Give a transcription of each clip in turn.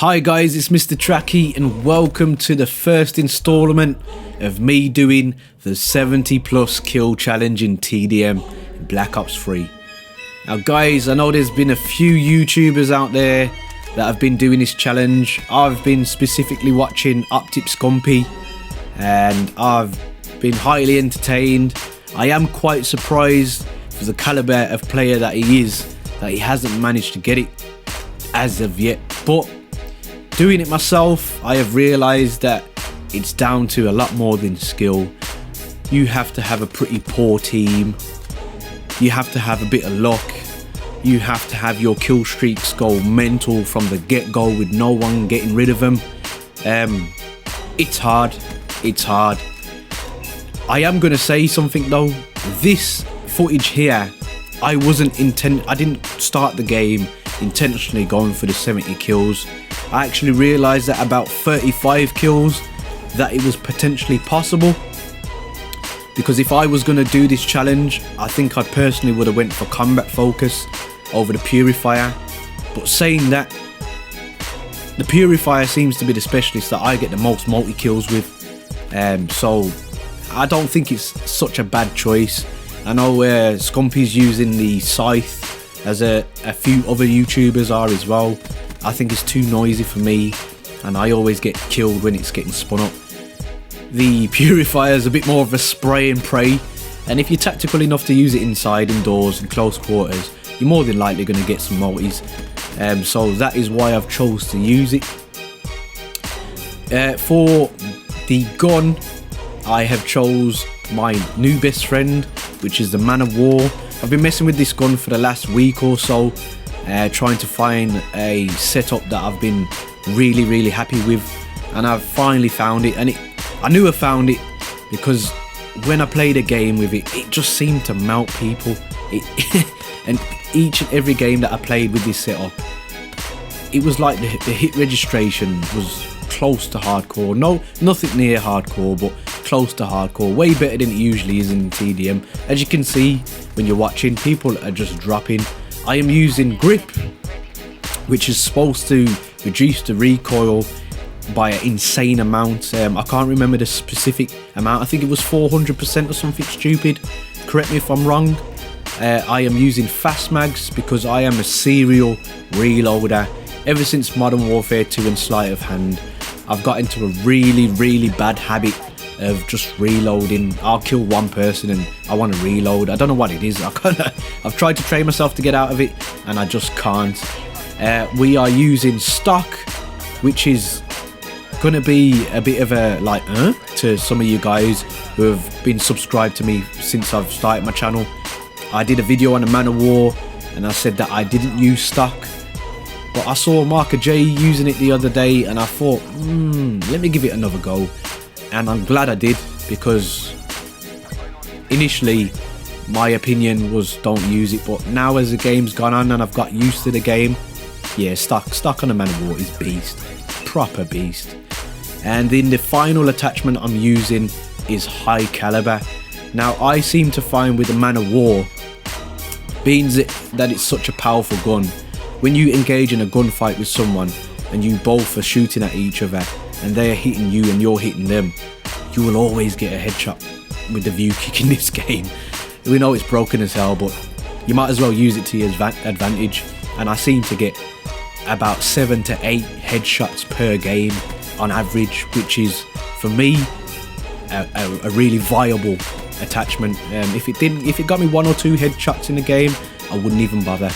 Hi guys, it's Mr. Tracky and welcome to the first installment of me doing the 70 plus kill challenge in TDM in Black Ops 3. Now guys, I know there's been a few YouTubers out there that have been doing this challenge. I've been specifically watching Optip Scumpy and I've been highly entertained. I am quite surprised for the caliber of player that he is, that he hasn't managed to get it as of yet. But doing it myself, I have realised that it's down to a lot more than skill. You have to have a pretty poor team. You have to have a bit of luck. You have to have your kill streaks go mental from the get-go with no one getting rid of them. It's hard. It's hard. I am going to say something though. This footage here, I didn't start the game intentionally going for the 70 kills. I actually realised that about 35 kills that it was potentially possible, because if I was going to do this challenge, I think I personally would have went for combat focus over the Purifier. But saying that, the Purifier seems to be the specialist that I get the most multi kills with, so I don't think it's such a bad choice. I know Scumpy's using the Scythe, as a few other YouTubers are as well. I think it's too noisy for me and I always get killed when it's getting spun up. The Purifier is a bit more of a spray and pray, and if you're tactical enough to use it inside, indoors and close quarters, you're more than likely going to get some multis. So that is why I've chose to use it. For the gun, I have chose my new best friend, which is the Man of War. I've been messing with this gun for the last week or so, trying to find a setup that I've been really happy with, and I've finally found it. And I knew I found it because when I played a game with it, it just seemed to melt people. And each and every game that I played with this setup, it was like the hit registration was close to hardcore. No, nothing near hardcore, but close to hardcore. Way better than it usually is in TDM. As you can see when you're watching, people are just dropping. I am using grip, which is supposed to reduce the recoil by an insane amount. I can't remember the specific amount. I think it was 400% or something stupid. Correct me if I'm wrong. I am using fast mags because I am a serial reloader. Ever since Modern Warfare 2 and Sleight of Hand, I've got into a really bad habit of just reloading. I'll kill one person and I want to reload. I don't know what it is. I've tried to train myself to get out of it and I just can't. We are using stock, which is going to be a bit of a to some of you guys who have been subscribed to me since I've started my channel. I did a video on the Man of War and I said that I didn't use stock, but I saw Marker J using it the other day and I thought, let me give it another go. And I'm glad I did, because initially my opinion was don't use it, but now as the game's gone on and I've got used to the game, yeah, stock on the Man of War is beast, proper beast. And then the final attachment I'm using is high caliber. Now I seem to find with the Man of War, being that it's such a powerful gun, when you engage in a gunfight with someone and you both are shooting at each other and they're hitting you and you're hitting them, you will always get a headshot with the view kick in this game. We know it's broken as hell, but you might as well use it to your advantage. And I seem to get about 7 to 8 headshots per game on average, which is for me a really viable attachment. If it got me 1 or 2 headshots in the game, I wouldn't even bother.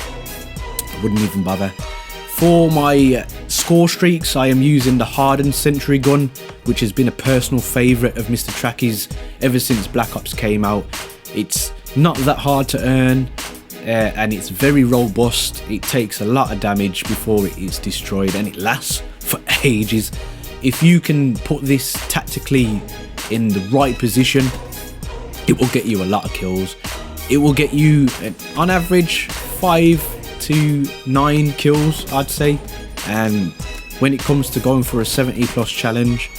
For my Scorestreaks, I am using the hardened sentry gun, which has been a personal favourite of Mr. Tracky's ever since Black Ops came out. It's not that hard to earn, and it's very robust. It takes a lot of damage before it is destroyed, and it lasts for ages. If you can put this tactically in the right position, it will get you a lot of kills. It will get you, on average, 5 to 9 kills, I'd say. And when it comes to going for a 70 plus challenge,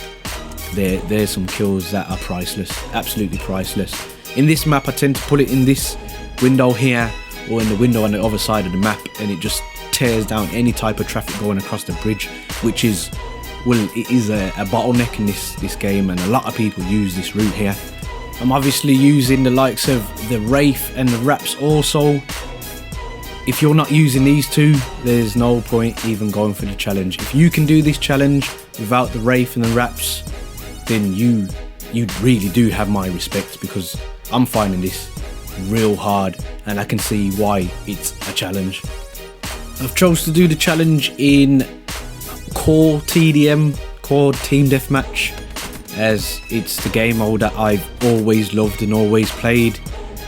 there's some kills that are priceless, absolutely priceless. In this map, I tend to put it in this window here or in the window on the other side of the map, and it just tears down any type of traffic going across the bridge, which is, well, it is a bottleneck in this game, and a lot of people use this route here. I'm obviously using the likes of the Wraith and the Wraps also. If you're not using these two, there's no point even going for the challenge. If you can do this challenge without the Wraith and the Wraps, then you really do have my respect, because I'm finding this real hard, and I can see why it's a challenge. I've chose to do the challenge in Core TDM, Core Team Deathmatch, as it's the game mode that I've always loved and always played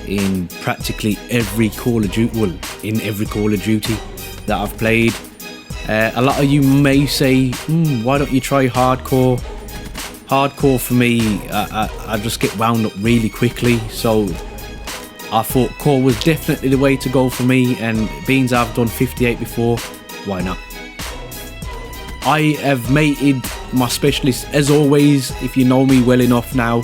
in practically every Call of Duty, well, in every Call of Duty that I've played. A lot of you may say, why don't you try Hardcore? Hardcore for me, I just get wound up really quickly, so I thought Core was definitely the way to go for me, and being I've done 58 before, why not? I have mated my specialist, as always. If you know me well enough now,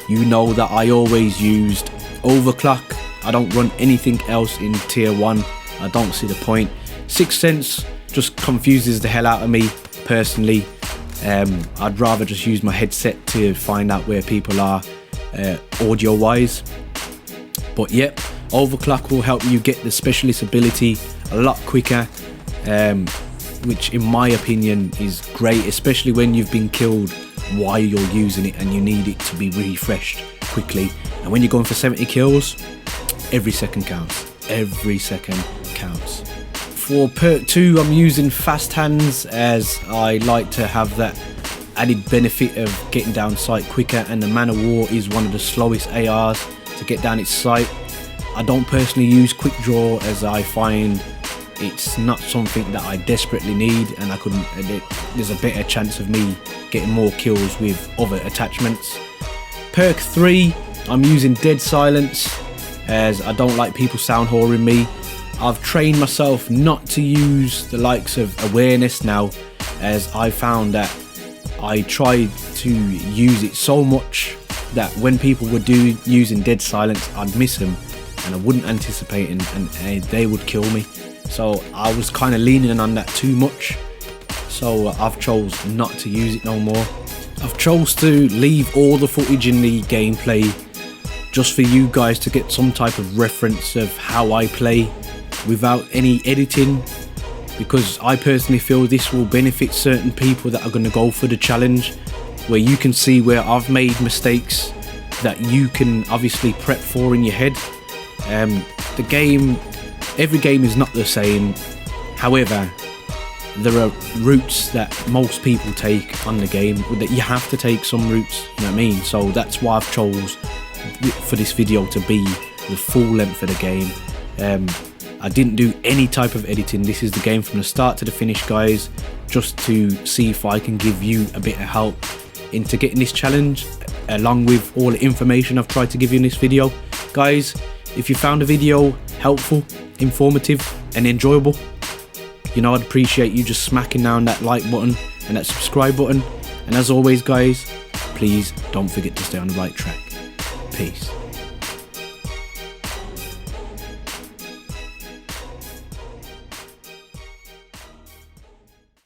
you know that I always used Overclock. I don't run anything else in tier 1, I don't see the point. Sixth Sense just confuses the hell out of me personally. I'd rather just use my headset to find out where people are audio wise. But yep, Overclock will help you get the specialist ability a lot quicker, which in my opinion is great, especially when you've been killed while you're using it and you need it to be refreshed quickly. And when you're going for 70 kills, every second counts. Every second counts. For perk 2, I'm using Fast Hands, as I like to have that added benefit of getting down sight quicker, and the Man of War is one of the slowest ARs to get down its sight. I don't personally use Quick Draw, as I find it's not something that I desperately need, and there's a better chance of me getting more kills with other attachments. Perk 3, I'm using Dead Silence, as I don't like people sound whoring me. I've trained myself not to use the likes of Awareness now, as I found that I tried to use it so much that when people were using Dead Silence, I'd miss them and I wouldn't anticipate, and they would kill me. So I was kind of leaning on that too much, so I've chose not to use it no more. I've chose to leave all the footage in the gameplay just for you guys to get some type of reference of how I play without any editing, because I personally feel this will benefit certain people that are going to go for the challenge, where you can see where I've made mistakes that you can obviously prep for in your head. Every game is not the same, however there are routes that most people take on the game, that you have to take some routes, you know what I mean? So that's why I've chose for this video to be the full length of the game. I didn't do any type of editing. This is the game from the start to the finish, guys, just to see if I can give you a bit of help into getting this challenge, along with all the information I've tried to give you in this video. Guys, if you found the video helpful, informative and enjoyable, you know I'd appreciate you just smacking down that like button and that subscribe button. And as always, guys, please don't forget to stay on the right track. Peace.